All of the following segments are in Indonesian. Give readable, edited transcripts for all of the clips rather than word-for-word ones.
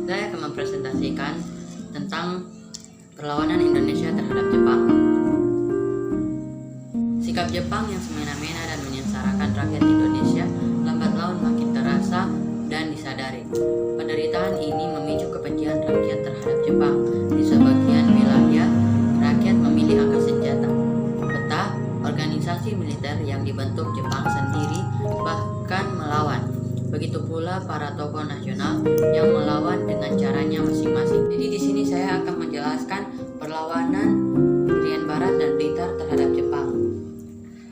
Saya akan mempresentasikan tentang perlawanan Indonesia terhadap Jepang. Sikap Jepang yang semena-mena dan menyengsarakan rakyat Indonesia lambat laun makin terasa dan disadari. Penderitaan ini memicu kebencian rakyat terhadap Jepang. Di sebagian wilayah, rakyat memilih angkat senjata. Peta organisasi militer yang dibentuk Jepang sendiri bahkan melawan. Begitu pula para tokoh nasional yang melawan dengan caranya masing-masing. Jadi di sini saya akan menjelaskan perlawanan Irian Barat dan Blitar terhadap Jepang.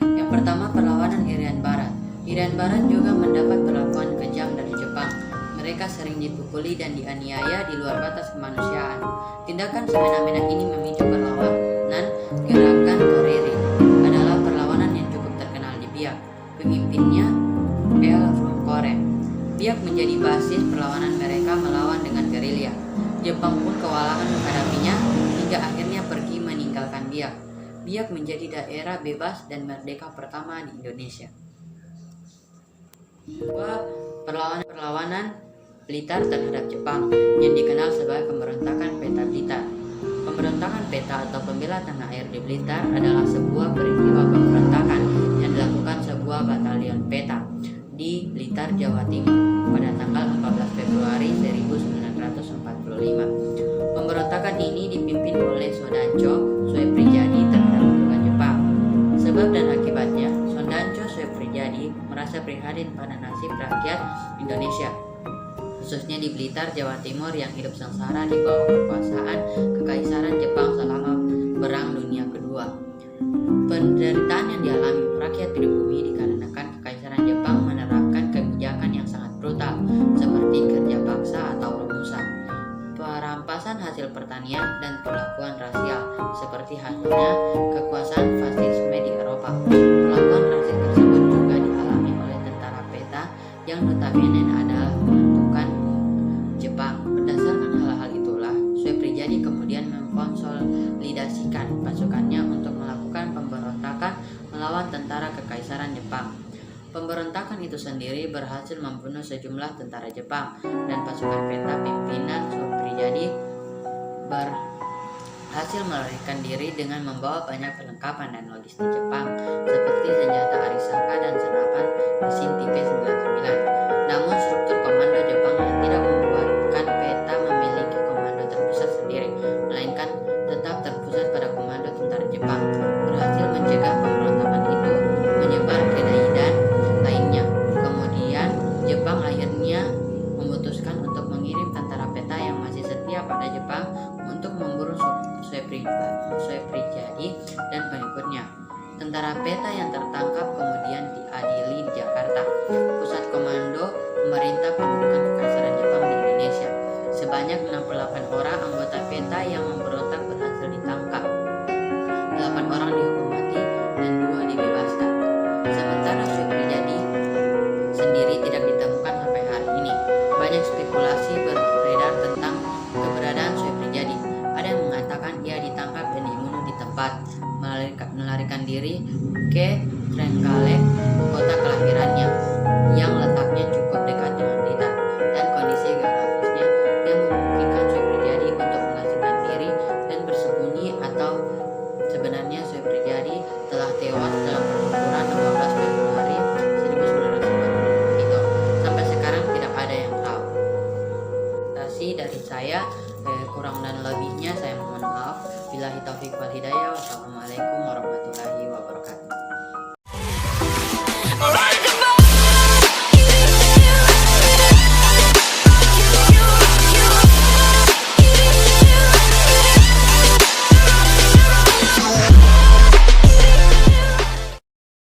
Yang pertama, perlawanan Irian Barat. Irian Barat juga mendapat perlakuan kejam dari Jepang. Mereka sering dipukuli dan dianiaya di luar batas kemanusiaan. Tindakan semena-mena ini memicu perlawanan gerakan Toreri. Adalah perlawanan yang cukup terkenal di Biak. Pemimpinnya El Korem. Biak menjadi basis perlawanan mereka melawan dengan gerilya. Jepang pun kewalahan menghadapinya hingga akhirnya pergi meninggalkan Biak. Biak menjadi daerah bebas dan merdeka pertama di Indonesia. Kedua, perlawanan Blitar terhadap Jepang yang dikenal sebagai pemberontakan Peta Blitar. Pemberontakan Peta atau Pembela Tanah Air di Blitar adalah sebuah peristiwa pemberontakan yang dilakukan sebuah batalion Peta di Blitar, Jawa Timur pada tanggal 14 Februari 1945. Pemberontakan ini dipimpin oleh Sondancho Soeprijadi terhadap pasukan Jepang. Sebab dan akibatnya, Sondancho Soeprijadi merasa prihatin pada nasib rakyat Indonesia, khususnya di Blitar, Jawa Timur yang hidup sengsara di bawah kekuasaan Kekaisaran Jepang selama Perang Dunia Kedua. Penderitaan yang dialami rakyat pribumi dikarenakan Kekaisaran Jepang menerapkan kebijakan yang sangat brutal seperti kerja paksa atau rumusan, perampasan hasil pertanian, dan perlakuan rasial seperti halnya kekuasaan fasisme di Eropa. Perlakuan rasis tersebut juga dialami oleh tentara Peta yang notabene adalah menentukan Jepang. Berdasarkan hal-hal itulah, Soeprijadi kemudian mengkonsolidasikan pasukannya untuk melakukan pemberontakan melawan tentara Kekaisaran Jepang. Pemberontakan itu sendiri berhasil membunuh sejumlah tentara Jepang dan pasukan Peta pimpinan Soeprijadi berhasil melarikan diri dengan membawa banyak perlengkapan dan logistik Jepang seperti senjata Arisaka dan senapan mesin Type-99. Namun struktur komando Jepang yang tidak membuatkan Peta memiliki komando terpusat sendiri, melainkan tetap terpusat pada komando tentara Jepang, berhasil mencegah pemberontakan itu menyebar ke daerah lainnya. Kemudian Jepang akhirnya memutuskan untuk mengirim tentara Peta yang masih setia pada Jepang untuk memburu Soeprijadi dan pengikutnya. Tentara Peta yang tertangkap kemudian diadili di Jakarta, pusat komando pemerintah pendudukan Kekaisaran Jepang di Indonesia. Sebanyak 68 orang anggota Peta yang memberontak berhasil ditangkap. 8 orang dihukum mati dan 2 dibebaskan. Sementara Soeprijadi sendiri tidak ditemukan sampai hari ini. Banyak spekulasi beredar tentang keberadaan Soeprijadi. Ada yang mengatakan ia ditangkap dan dibunuh di tempat, melarikan diri ke Trenggalek